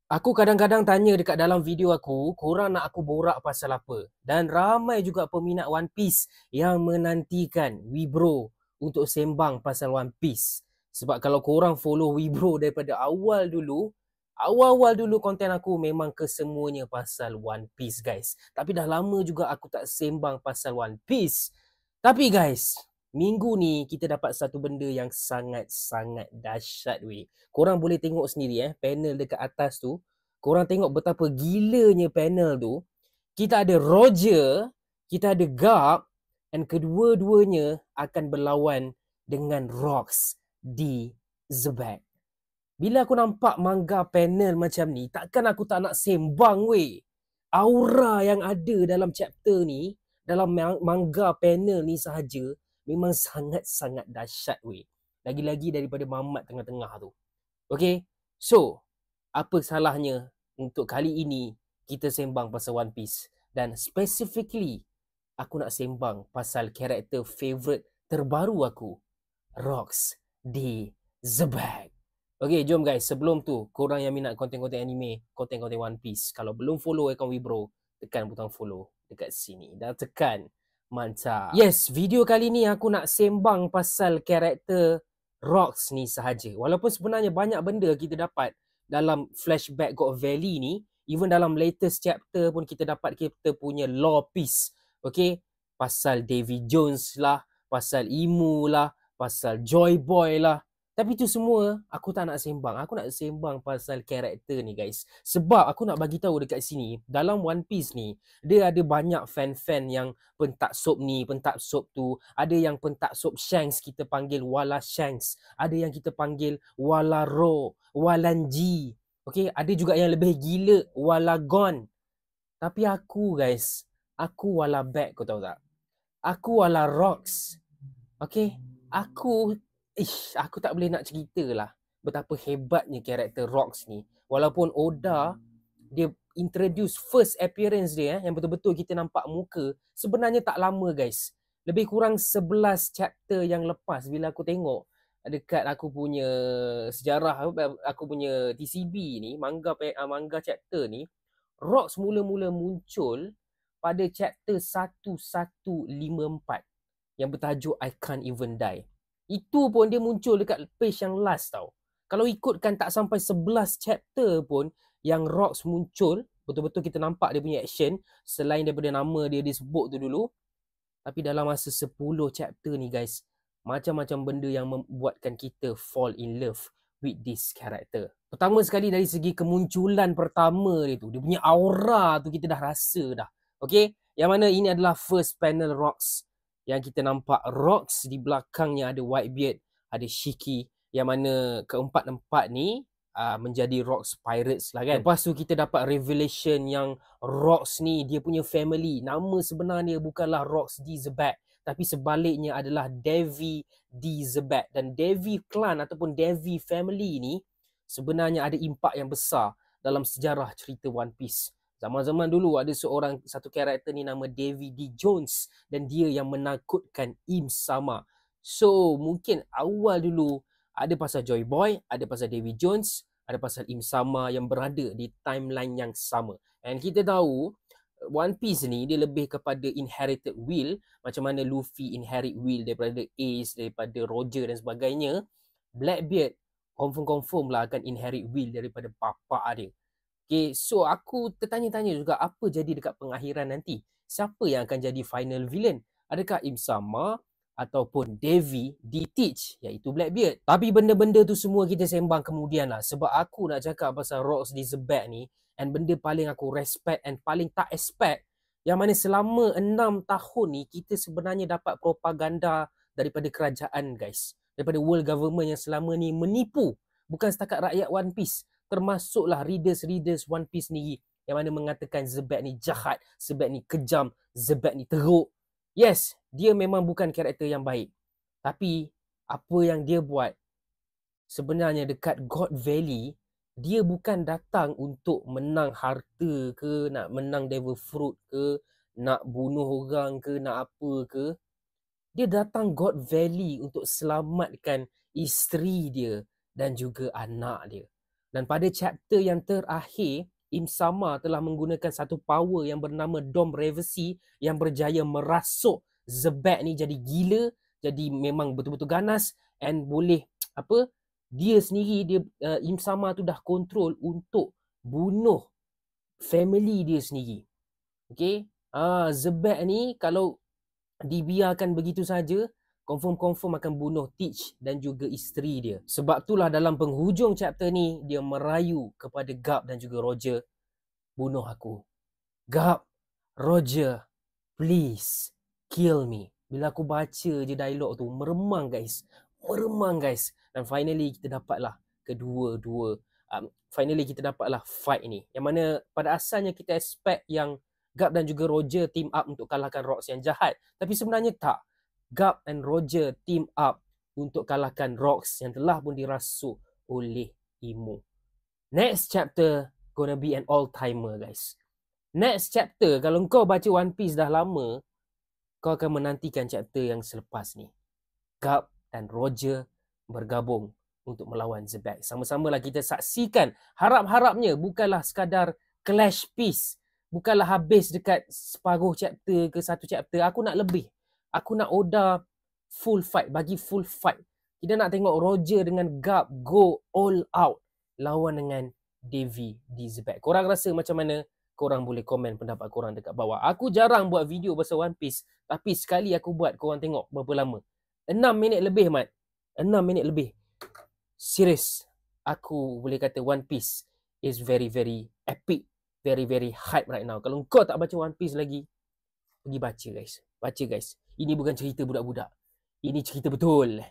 Aku kadang-kadang tanya dekat dalam video aku, korang nak aku borak pasal apa? Dan ramai juga peminat One Piece yang menantikan Wibro untuk sembang pasal One Piece. Sebab kalau korang follow Wibro daripada awal-awal dulu konten aku memang kesemuanya pasal One Piece, guys. Tapi dah lama juga aku tak sembang pasal One Piece. Tapi guys, minggu ni kita dapat satu benda yang sangat-sangat dahsyat weh. Korang boleh tengok sendiri panel dekat atas tu. Korang tengok betapa gilanya panel tu. Kita ada Roger, kita ada Garp, dan kedua-duanya akan berlawan dengan Rocks di Zebek. Bila aku nampak manga panel macam ni, takkan aku tak nak sembang weh. Aura yang ada dalam chapter ni, dalam manga panel ni sahaja, memang sangat-sangat dahsyat weh. Lagi-lagi daripada Mamat tengah-tengah tu. Okay, so apa salahnya untuk kali ini kita sembang pasal One Piece. Dan specifically, aku nak sembang pasal karakter favourite terbaru aku, Rocks di Zebek. Okay, jom guys. Sebelum tu, korang yang minat konten-konten anime, konten-konten One Piece, kalau belum follow akaun Wibro, tekan butang follow dekat sini. Dah tekan. Mantap. Yes, video kali ni aku nak sembang pasal karakter Rocks ni sahaja. Walaupun sebenarnya banyak benda kita dapat dalam flashback God Valley ni, even dalam latest chapter pun kita dapat kita punya law piece. Okay, pasal Davy Jones lah, pasal Imu lah, pasal Joy Boy lah. Tapi tu semua aku tak nak sembang. Aku nak sembang pasal karakter ni guys. Sebab aku nak bagi tahu dekat sini, dalam One Piece ni, dia ada banyak fan-fan yang pentaksub ni, pentaksub tu. Ada yang pentaksub Shanks, kita panggil Wala Shanks. Ada yang kita panggil Wala Ro, Walanji. Okay, ada juga yang lebih gila, Wala Gon. Tapi aku guys, aku Wala Back, kau tahu tak? Aku Wala Rocks. Okay, aku tak boleh nak cerita lah betapa hebatnya karakter Rocks ni. Walaupun Oda dia introduce first appearance dia yang betul-betul kita nampak muka, sebenarnya tak lama guys. Lebih kurang 11 chapter yang lepas bila aku tengok dekat aku punya sejarah, aku punya TCB ni, manga chapter ni, Rocks mula-mula muncul pada chapter 1154 yang bertajuk I Can't Even Die. Itu pun dia muncul dekat page yang last tau. Kalau ikutkan tak sampai 11 chapter pun yang Rocks muncul, betul-betul kita nampak dia punya action, selain daripada nama dia disebut tu dulu. Tapi dalam masa 10 chapter ni guys, macam-macam benda yang membuatkan kita fall in love with this character. Pertama sekali dari segi kemunculan pertama dia tu, dia punya aura tu kita dah rasa dah. Okay, yang mana ini adalah first panel Rocks. Yang kita nampak Rocks di belakangnya ada Whitebeard, ada Shiki, yang mana keempat-empat ni menjadi Rocks Pirates lah kan. Lepas tu kita dapat revelation yang Rocks ni dia punya family, nama sebenarnya bukanlah Rocks di Zebek, tapi sebaliknya adalah Devi di Zebek. Dan Devi clan ataupun Devi family ni sebenarnya ada impak yang besar dalam sejarah cerita One Piece. Zaman-zaman dulu ada satu karakter ni nama Davy D. Jones dan dia yang menakutkan Im Sama. So mungkin awal dulu ada pasal Joy Boy, ada pasal Davy Jones, ada pasal Im Sama yang berada di timeline yang sama. And kita tahu One Piece ni dia lebih kepada inherited will, macam mana Luffy inherit will daripada Ace, daripada Roger dan sebagainya. Blackbeard confirm lah akan inherit will daripada bapa dia. Okay, so aku tertanya-tanya juga apa jadi dekat pengakhiran nanti. Siapa yang akan jadi final villain? Adakah Im Sama ataupun Devi di Teach, iaitu Blackbeard? Tapi benda-benda tu semua kita sembang kemudian lah. Sebab aku nak cakap pasal Rocks di Zebek ni, and benda paling aku respect and paling tak expect, yang mana selama 6 tahun ni kita sebenarnya dapat propaganda daripada kerajaan guys. Daripada world government yang selama ni menipu bukan setakat rakyat One Piece, termasuklah readers One Piece ni yang mana mengatakan Zebek ni jahat, Zebek ni kejam, Zebek ni teruk. Yes, dia memang bukan karakter yang baik. Tapi apa yang dia buat sebenarnya dekat God Valley, dia bukan datang untuk menang harta ke, nak menang Devil Fruit ke, nak bunuh orang ke, nak apa ke. Dia datang God Valley untuk selamatkan isteri dia dan juga anak dia. Dan pada chapter yang terakhir, Im Sama telah menggunakan satu power yang bernama Dom Reversi yang berjaya merasuk Zebek ni jadi gila, jadi memang betul-betul ganas, and boleh apa, dia sendiri, Im Sama tu dah kontrol untuk bunuh family dia sendiri. Okay, Zebek ni kalau dibiarkan begitu saja, confirm akan bunuh Teach dan juga isteri dia. Sebab itulah dalam penghujung chapter ni, dia merayu kepada Garp dan juga Roger, bunuh aku. Garp, Roger, please kill me. Bila aku baca je dialog tu, meremang guys. Dan finally kita dapatlah finally kita dapatlah fight ni. Yang mana pada asalnya kita expect yang Garp dan juga Roger team up untuk kalahkan Rox yang jahat. Tapi sebenarnya tak. Garp and Roger team up untuk kalahkan Rox yang telah pun dirasuk oleh Imo. Next chapter gonna be an all-timer guys. Next chapter, kalau kau baca One Piece dah lama, kau akan menantikan chapter yang selepas ni. Garp dan Roger bergabung untuk melawan Zebek. Sama-samalah kita saksikan. Harap-harapnya bukanlah sekadar clash piece. Bukanlah habis dekat separuh chapter ke satu chapter. Aku nak lebih. Aku nak Oda full fight. Bagi full fight. Kita nak tengok Roger dengan Garp go all out lawan dengan Davy di Zebek. Korang rasa macam mana? Korang boleh komen pendapat korang dekat bawah. Aku jarang buat video pasal One Piece. Tapi sekali aku buat, korang tengok berapa lama. 6 minit lebih, Mat. 6 minit lebih. Serius. Aku boleh kata One Piece is very, very epic. Very, very hype right now. Kalau kau tak baca One Piece lagi, pergi baca guys. Baca guys. Ini bukan cerita budak-budak. Ini cerita betul.